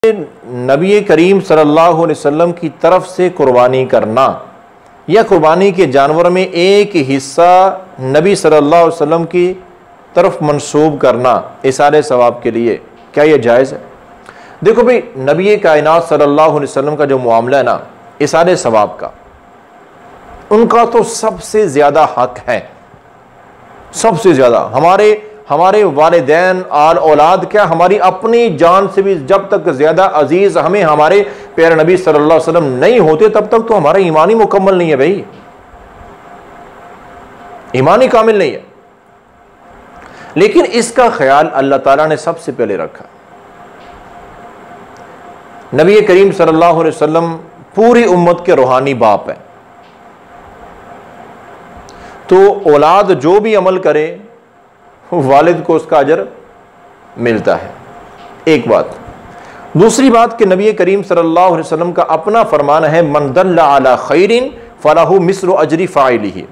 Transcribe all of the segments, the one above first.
नबी करीम सल्लल्लाहु अलैहि वसल्लम की तरफ से कुर्बानी करना या कुर्बानी के जानवर में एक हिस्सा नबी सल्लल्लाहु अलैहि वसल्लम की तरफ मंसूब करना इसारे सवाब के लिए, क्या यह जायज़ है? देखो भाई, नबी कायनात सल्लल्लाहु अलैहि वसल्लम का जो मामला है ना इसारे सवाब का, उनका तो सबसे ज़्यादा हक है, सबसे ज़्यादा। हमारे वालिदैन आल औलाद क्या, हमारी अपनी जान से भी जब तक ज़्यादा अजीज़ हमें हमारे प्यारे नबी सल्लल्लाहु अलैहि वसल्लम नहीं होते तब तक तो हमारा ईमान ही मुकम्मल नहीं है भाई, ईमान ही कामिल नहीं है। लेकिन इसका ख्याल अल्लाह ताला ने सबसे पहले रखा। नबी करीम सल्लल्लाहु अलैहि वसल्लम पूरी उम्मत के रूहानी बाप है, तो औलाद जो भी अमल करे वालिद को उसका अजर मिलता है, एक बात। दूसरी बात कि नबी करीम सल्लल्लाहु अलैहि वसल्लम का अपना फरमान है, मन दल्ला अला खैरिन फलहु मिस्लु अजरी फाइलिही।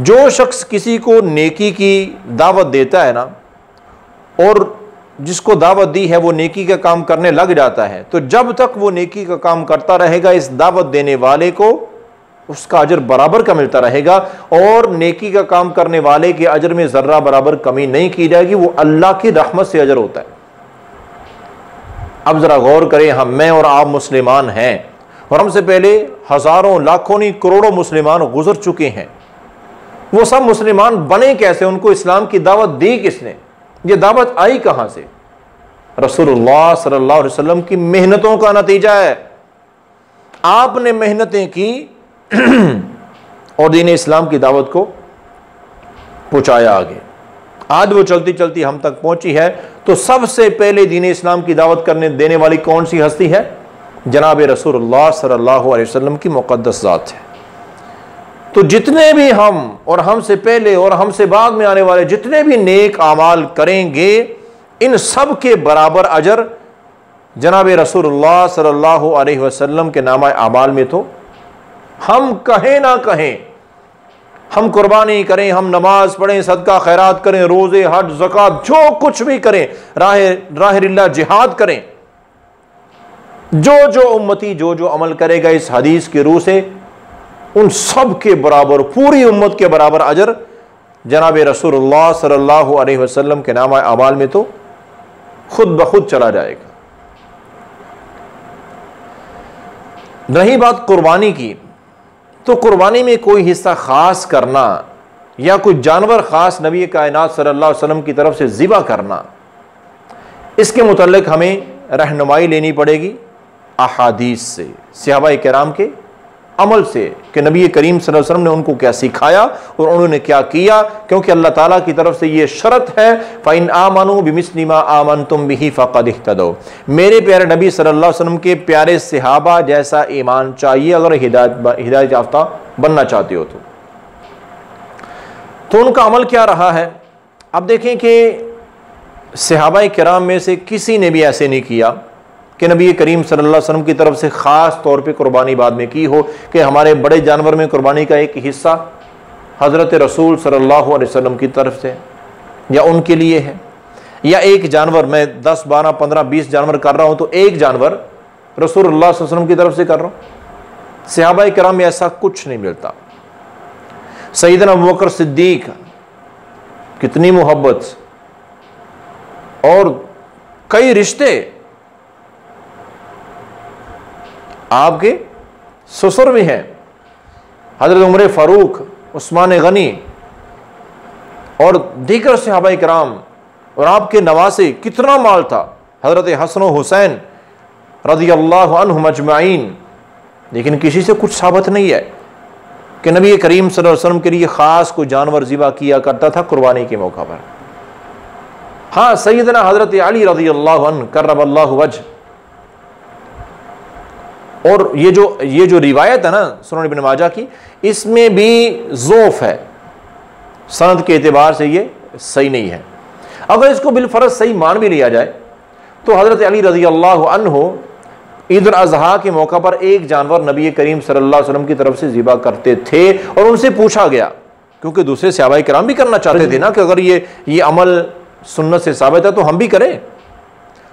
जो शख्स किसी को नेकी की दावत देता है ना, और जिसको दावत दी है वो नेकी का काम करने लग जाता है, तो जब तक वो नेकी का काम करता रहेगा इस दावत देने वाले को उसका अजर बराबर का मिलता रहेगा, और नेकी का काम करने वाले के अजर में जर्रा बराबर कमी नहीं की जाएगी, वो अल्लाह की रहमत से अजर होता है। अब जरा गौर करें, हम मैं और आप मुसलमान हैं और हमसे पहले हजारों लाखों नहीं करोड़ों मुसलमान गुजर चुके हैं। वो सब मुसलमान बने कैसे? उनको इस्लाम की दावत दी किसने? ये दावत आई कहां से? रसूलुल्लाह सल्लल्लाहु अलैहि वसल्लम की मेहनतों का नतीजा है। आपने मेहनतें की और दीन इस्लाम की दावत को पहुंचाया आगे, आज वो चलती चलती हम तक पहुंची है। तो सबसे पहले दीन इस्लाम की दावत करने देने वाली कौन सी हस्ती है? जनाब रसूलुल्लाह सल्लल्लाहु अलैहि वसल्लम की मुक़द्दस ज़ात है। तो जितने भी हम और हमसे पहले और हमसे बाद में आने वाले जितने भी नेक आमाल करेंगे, इन सब के बराबर अजर जनाब रसूलुल्लाह सल्लल्लाहु अलैहि वसल्लम के नामा आमाल में तो हम कहें ना कहें, हम कुर्बानी करें, हम नमाज पढ़ें, सदका खैरात करें, रोजे हज ज़कात जो कुछ भी करें, राह जिहाद करें, जो उम्मती जो अमल करेगा इस हदीस के रूह से, उन सब के बराबर, पूरी उम्मत के बराबर अजर जनाब रसूलुल्लाह सल्लल्लाहु अलैहि वसल्लम के नामा अमाल में तो खुद ब खुद चला जाएगा। रही बात कुर्बानी की, तो कुर्बानी में कोई हिस्सा खास करना या कोई जानवर खास नबी कायनात सल्लल्लाहु अलैहि वसल्लम की तरफ से ज़िबा करना, इसके मुतल्लिक हमें रहनुमाई लेनी पड़ेगी अहादीस से, सहाबाए किराम के अमल से, कि नबी करीम सल्लल्लाहु अलैहि वसल्लम ने उनको क्या सिखाया और उन्होंने क्या किया। क्योंकि अल्लाह ताला की तरफ से ये शर्त है, फ़इन आमनू बिमिस्लि मा आमनतुम बिही फ़क़द इह्तदौ। मेरे प्यारे नबी सल्लल्लाहु अलैहि वसल्लम के प्यारे सहाबा जैसा ईमान चाहिए अगर हिदायत याफ्ता बनना चाहते हो तो उनका अमल क्या रहा है। अब देखें कि सहाबाए किराम में से किसी ने भी ऐसे नहीं किया कि नबी करीम सल्लल्लाहु अलैहि वसल्लम की तरफ से ख़ास तौर पे कुर्बानी बाद में की हो, कि हमारे बड़े जानवर में कुर्बानी का एक हिस्सा हज़रत रसूल सल्लल्लाहु अलैहि वसल्लम की तरफ से या उनके लिए है, या एक जानवर, मैं 10, 12, 15, 20 जानवर कर रहा हूँ तो एक जानवर रसूलुल्लाह सल्लल्लाहु अलैहि वसल्लम की तरफ से कर रहा हूँ। सहाबाए किराम में ऐसा कुछ नहीं मिलता। सैयदना अबू बकर सिद्दीक, कितनी मोहब्बत और कई रिश्ते, आपके ससुर भी हैं हज़रत उमर फ़ारूक, उस्मान गनी और दीगर सहाबाए किराम, और आपके नवासे कितना माल था, हज़रत हसन हुसैन रज़ियल्लाहु अन्हुम अजमाइन। लेकिन किसी से कुछ साबित नहीं है कि नबी करीम सल्लल्लाहु अलैहि वसल्लम के लिए ख़ास कोई जानवर ज़िबा किया करता था कुर्बानी के मौका पर। हाँ, सैयदना हज़रत अली रज़ियल्लाहु अन्हु कर्रमल्लाहु वजह, और ये जो रिवायत है ना सुनन इब्न माजा की, इसमें भी ज़ोफ़ है, सनद के एतबार से ये सही नहीं है। अगर इसको बिलफर्ज सही मान भी लिया जाए तो हज़रत अली रज़ियल्लाहु अन्हु ईद उल अज़हा के मौका पर एक जानवर नबी करीम सल्लल्लाहु अलैहि वसल्लम की तरफ से ज़िबा करते थे, और उनसे पूछा गया, क्योंकि दूसरे सहाबाए किराम भी करना चाहते थे ना, कि अगर ये अमल सुन्नत से साबित है तो हम भी करें।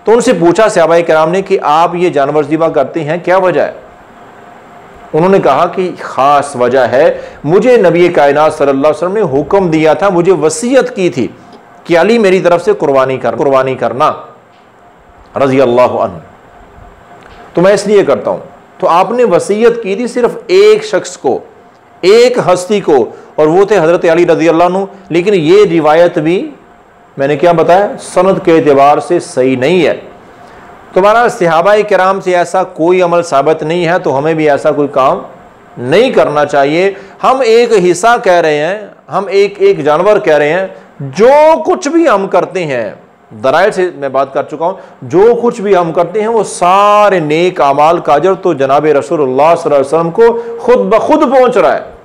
तो उनसे पूछा सहाबाए किराम ने कि आप ये जानवर ज़िबा करते हैं, क्या वजह है? उन्होंने कहा कि खास वजह है, मुझे नबी कायनात सल्लल्लाहु अलैहि वसल्लम ने हुक्म दिया था, मुझे वसीयत की थी कि अली मेरी तरफ से कुर्बानी करना रज़ी अल्लाह अन्हु, तो मैं इसलिए करता हूं। तो आपने वसीयत की थी सिर्फ एक शख्स को, एक हस्ती को, और वो थे हजरत अली रज़ी अल्लाह अन्हु। लेकिन ये रिवायत भी मैंने क्या बताया, सनद के एतबार से सही नहीं है। तुम्हारा सहाबाए किराम से ऐसा कोई अमल साबित नहीं है, तो हमें भी ऐसा कोई काम नहीं करना चाहिए। हम एक हिस्सा कह रहे हैं, हम एक जानवर कह रहे हैं, जो कुछ भी हम करते हैं, दराइल से मैं बात कर चुका हूं, जो कुछ भी हम करते हैं वो सारे नेक अमाल का अजर तो जनाब रसूलुल्लाह सल्लल्लाहु अलैहि वसल्लम को खुद ब खुद पहुंच रहा है।